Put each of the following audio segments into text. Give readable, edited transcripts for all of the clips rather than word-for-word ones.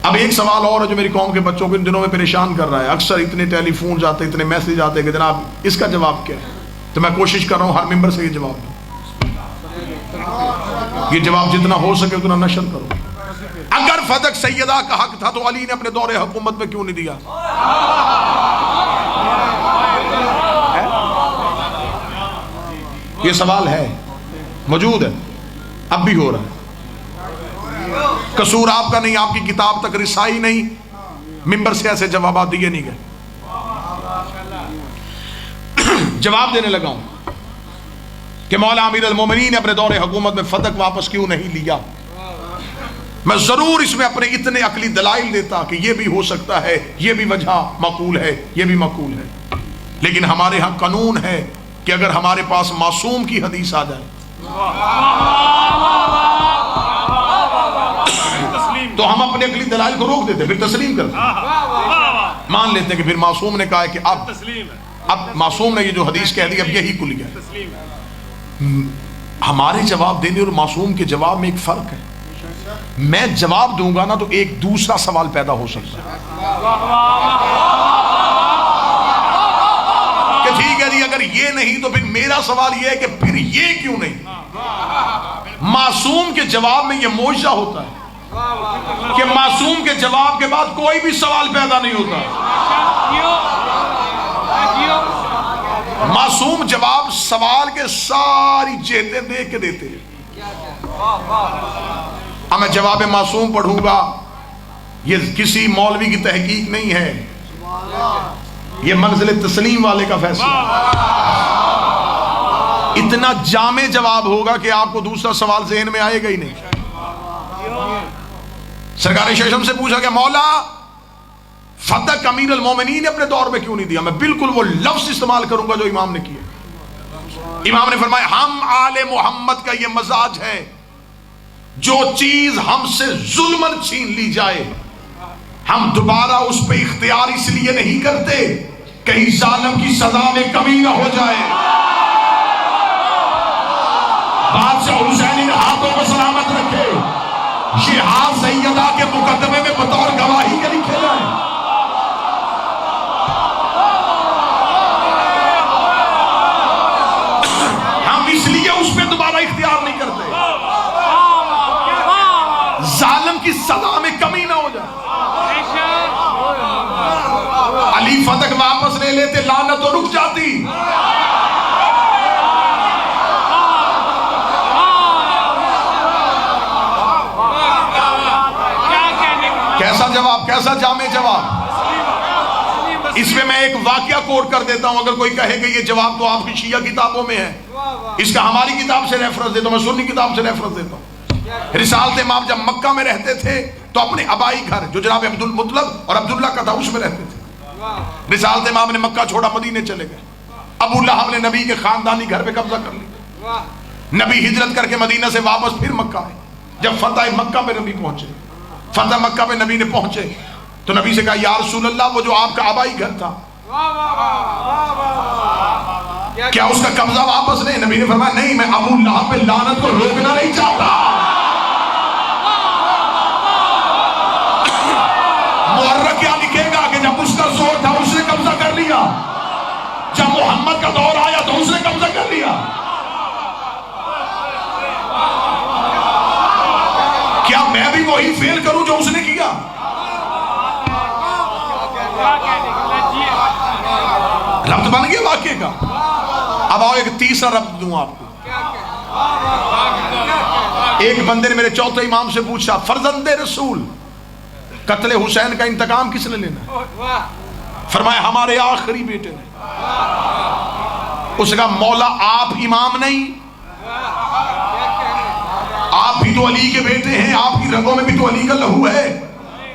اب ایک سوال اور ہے جو میری قوم کے بچوں کو ان دنوں میں پریشان کر رہا ہے. اکثر اتنے ٹیلی فون آتے, اتنے میسج آتے کہ جناب اس کا جواب کیا ہے. تو میں کوشش کر رہا ہوں ہر ممبر سے یہ جواب دوں. یہ جواب جتنا ہو سکے اتنا نشر کرو. اگر فتح سیدہ کا حق تھا تو علی نے اپنے دور حکومت میں کیوں نہیں دیا؟ یہ سوال ہے, موجود ہے, اب بھی ہو رہا ہے. قصور آپ کا نہیں, آپ کی کتاب تک رسائی نہیں, ممبر سے ایسے جوابات دیے نہیں گئے. جواب دینے لگا ہوں کہ مولا امیر المومنین نے اپنے دور حکومت میں فتح واپس کیوں نہیں لیا. میں ضرور اس میں اپنے اتنے عقلی دلائل دیتا کہ یہ بھی ہو سکتا ہے, یہ بھی وجہ معقول ہے, یہ بھی معقول ہے. لیکن ہمارے ہاں قانون ہے کہ اگر ہمارے پاس معصوم کی حدیث آ جائے تو ہم اپنے عقلی دلائل کو روک دیتے, پھر تسلیم کرتے, مان لیتے ہیں کہ پھر معصوم نے کہا ہے کہ اب معصوم نے یہ جو حدیث کہہ دی اب یہی کل گیا. ہمارے جواب دینے اور معصوم کے جواب میں ایک فرق ہے. میں جواب دوں گا نا تو ایک دوسرا سوال پیدا ہو سکتا ہے کہ ٹھیک ہے جی اگر یہ نہیں تو پھر میرا سوال یہ ہے کہ پھر یہ کیوں نہیں. معصوم کے جواب میں یہ معجزہ ہوتا ہے کہ معصوم کے جواب کے بعد کوئی بھی سوال پیدا نہیں ہوتا. معصوم جواب سوال کے ساری جہتیں دیکھ کے دیتے ہیں. اب میں جواب معصوم پڑھوں گا, یہ کسی مولوی کی تحقیق نہیں ہے, یہ منزل تسلیم والے کا فیصلہ. اتنا جامع جواب ہوگا کہ آپ کو دوسرا سوال ذہن میں آئے گا ہی نہیں. سرکار ششم سے پوچھا کہ مولا فتح امیر المومنین نے اپنے دور میں کیوں نہیں دیا؟ میں بالکل وہ لفظ استعمال کروں گا جو امام نے کیا. امام نے فرمایا ہم آل محمد کا یہ مزاج ہے, جو چیز ہم سے ظلماً چھین لی جائے ہم دوبارہ اس پہ اختیار اس لیے نہیں کرتے کہیں ظالم کی سزا میں کمی نہ ہو جائے. بادشاہ حسین ہاتھوں کو سلامت رکھے, یہ ہاتھ سیدہ کے مقدمے میں بطور گواہی کے لکھے جائیں. ہم اس لیے اس پہ دوبارہ اختیار نہیں کرتے ظالم کی سزا میں کمی نہ ہو جائے. علی فتح واپس لے لیتے لعنت تو رک جاتی. کیسا جواب, کیسا جامع جواب. اس میں میں ایک واقعہ کوٹ کر دیتا ہوں, اگر کوئی کہے کہ یہ جواب تو آپ کی شیعہ کتابوں میں ہے, اس کا ہماری کتاب سے ریفرنس دیتا ہوں, میں سنی کتاب سے ریفرنس دیتا ہوں. رسالت امام جب مکہ میں رہتے تھے تو اپنے ابائی گھر جو جناب عبد المطلب اور عبداللہ کا تھا اس میں رہتے تھے. رسالت امام نے مکہ چھوڑا, مدینے چلے گئے. ابو لہب نے نبی کے خاندانی گھر پہ قبضہ کر لیا. نبی ہجرت کر کے مدینہ سے واپس پھر مکہ آئے. جب فتح مکہ پہ نبی پہنچے, فتح مکہ پہ نبی نے پہنچے تو نبی سے کہا یا رسول اللہ وہ جو آپ کا آبائی گھر تھا کیا اس کا قبضہ واپس نہیں؟ نبی نے فرمایا نہیں, میں ابو لہب پہ لعنت کو روکنا نہیں چاہتا. مورخ کیا لکھے گا کہ جب اس کا زور تھا اس نے قبضہ کر لیا, جب محمد کا دور آیا تو اس نے قبضہ کر لیا. کیا میں بھی وہی فیل کروں جو اس نے کیا؟ ربط بن گیا واقعے کا. اب آؤ ایک تیسرا ربط دوں آپ کو. ایک بندے نے میرے چوتھے امام سے پوچھا فرزند رسول قتل حسین کا انتقام کس نے لینا؟ فرمایا ہمارے آخری بیٹے نے. اس نے کہا مولا آپ امام نہیں, آپ بھی تو علی کے بیٹے ہیں, آپ کی رگوں میں بھی تو علی کا لہو ہے.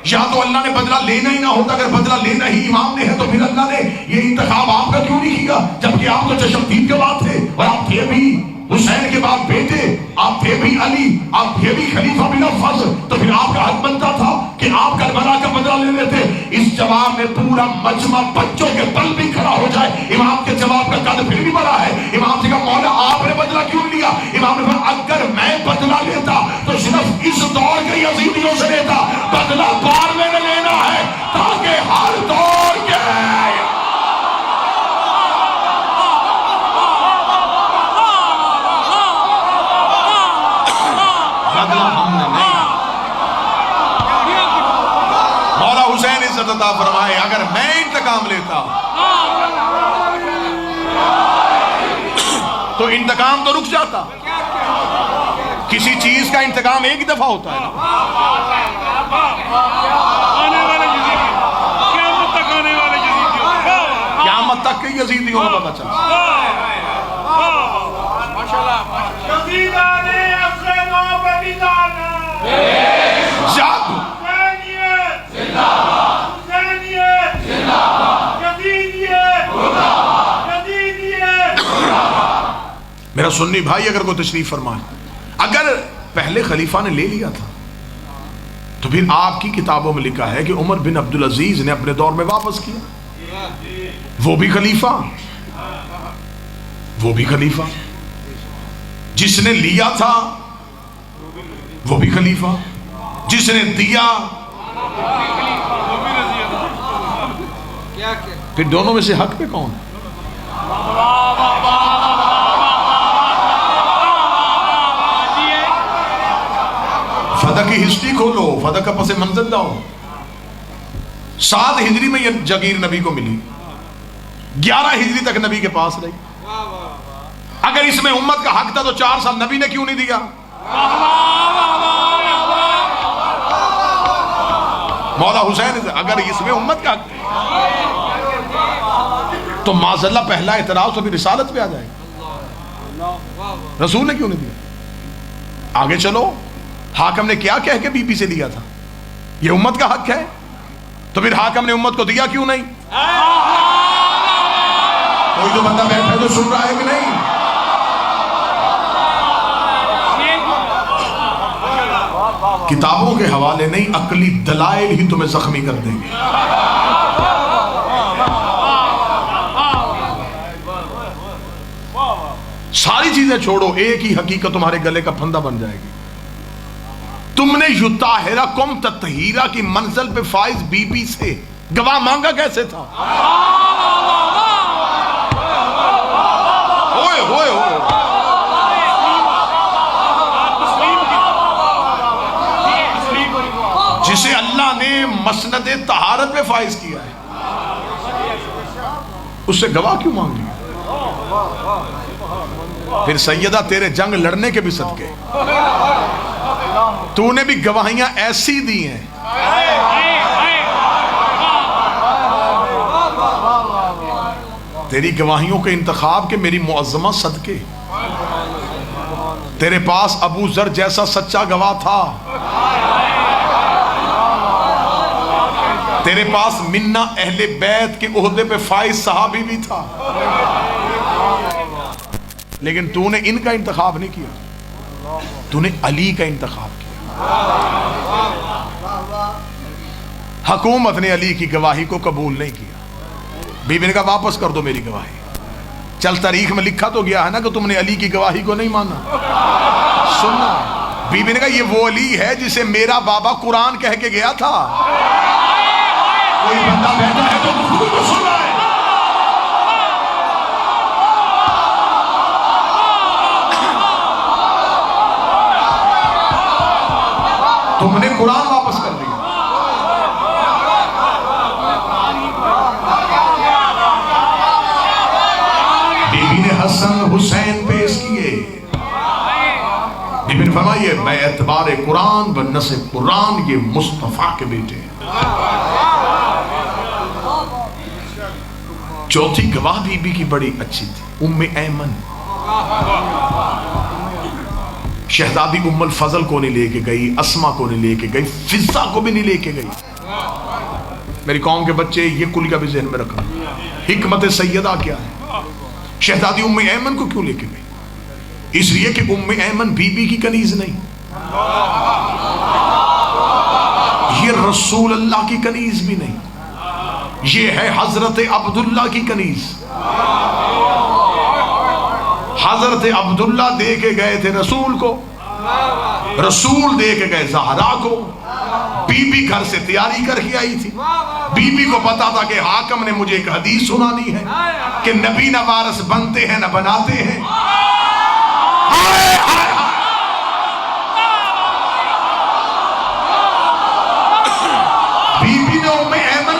یا تو اللہ نے بدلہ لینا ہی نہ ہوتا, اگر بدلہ لینا ہی امام نے ہے تو پھر اللہ نے یہ انتخاب آپ کا کیوں نہیں کیا؟ جبکہ آپ تو چشمدید کے بعد تھے اور آپ تھے بھی حسین کے بعد بیٹے, آپ تھے بھی علی, آپ تھے بھی خلیفہ بلا فضل, تو پھر آپ کا حق بنتا تھا کہ آپ کربلا کا بدلہ لے لیتے. اس جواب میں پورا مجمع بچوں کے بل بھی کھڑا ہو جائے. امام کے جواب کا قد پھر بھی بڑا ہے. امام سے کہا مولا آپ نے بدلہ کیوں لیا؟ امام نے کہا اگر میں بدلہ لیتا تو صرف اس دور کے یزیدیوں سے لیتا, بدلہ بعد میں عزت عطا فرمائے. اگر میں انتقام لیتا تو انتقام تو رک جاتا. کسی چیز کا انتقام ایک دفعہ ہوتا ہے. قیامت تک کے یزیدیوں کو پتہ چلا. جب میرا سنی بھائی اگر کوئی تشریف فرمائے، اگر پہلے خلیفہ نے لے لیا تھا تو پھر آپ کی کتابوں میں لکھا ہے کہ عمر بن عبدالعزیز نے اپنے دور میں واپس کیا. وہ بھی خلیفہ، وہ بھی خلیفہ. جس نے لیا تھا وہ بھی خلیفہ، جس نے دیا. پھر دونوں میں سے حق پہ کون ہے؟ فدق کی ہسٹری کھولو، فدق کا پس منظر لاؤ. 7 ہجری میں یہ جگیر نبی کو ملی، 11 ہجری تک نبی کے پاس رہی. اگر اس میں امت کا حق تھا تو 4 سال نبی نے کیوں نہیں دیا؟ مولا حسین اگر اس میں امت کا حق تو معاذ اللہ پہلا اعتراض تو بھی رسالت پہ آ جائے گا. رسول نے کیوں نہیں دیا؟ آگے چلو، حاکم نے کیا کہہ کے بی بی سے لیا تھا؟ یہ امت کا حق ہے، تو پھر حاکم نے امت کو دیا کیوں نہیں؟ کوئی تو بندہ بیٹھا تو سن رہا ہے کہ نہیں؟ کتابوں کے حوالے نہیں، عقلی دلائل ہی تمہیں زخمی کر دیں گے. ساری چیزیں چھوڑو، ایک ہی حقیقت تمہارے گلے کا پھندا بن جائے گی. تم نے یطہرکم تطہیرا کی منزل پہ فائز بی بی سے گواہ مانگا کیسے تھا؟ ہوئے ہوئے ہوئے جسے اللہ نے مسند طہارت پہ فائز کیا ہے، اس سے گواہ کیوں مانگ لیا؟ پھر سیدہ تیرے جنگ لڑنے کے بھی صدقے تو نے بھی گواہیاں ایسی دی ہیں. تیری گواہیوں کے انتخاب کے میری معظمہ صدقے. تیرے پاس ابو ذر جیسا سچا گواہ تھا، تیرے پاس منا اہل بیت کے عہدے پہ فائز صحابی بھی تھا، لیکن تو نے ان کا انتخاب نہیں کیا، تو نے علی کا انتخاب کیا. حکومت نے علی کی گواہی کو قبول نہیں کیا. بی بی نے کہا واپس کر دو میری گواہی. چل تاریخ میں لکھا تو گیا ہے نا کہ تم نے علی کی گواہی کو نہیں مانا. سننا، بی بی نے کہا یہ وہ علی ہے جسے میرا بابا قرآن کہہ کے گیا تھا. کوئی بندہ بیٹھا ہے تو گفتگو کو سن رہا ہے. تم نے قرآن واپس کر دیا. بی بی نے حسن حسین پیش کیے. بی بی نے فرمایا میں اعتبار قرآن و نسب قرآن یہ مصطفیٰ کے بیٹے ہیں. چوتھی گواہ بی بی کی بڑی اچھی تھی، ام ایمن. شہزادی ام الفضل کو نہیں لے کے گئی، اسما کو نہیں لے کے گئی، فضہ کو بھی نہیں لے کے گئی. میری قوم کے بچے یہ کلیہ بھی ذہن میں رکھنا. حکمت سیدہ کیا ہے؟ شہزادی ام ایمن کو کیوں لے کے گئی؟ اس لیے کہ ام ایمن بی بی کی کنیز نہیں، یہ رسول اللہ کی کنیز بھی نہیں، یہ ہے حضرت عبداللہ کی کنیز. حضرت عبداللہ دے کے گئے تھے رسول کو، رسول دے کے گئے زہرا کو. بی بی گھر سے تیاری کر کے آئی تھی. بی بی کو پتا تھا کہ حاکم نے مجھے ایک حدیث سنانی ہے کہ نبی نہ وارث بنتے ہیں نہ بناتے ہیں. بی بی نے ام ایمن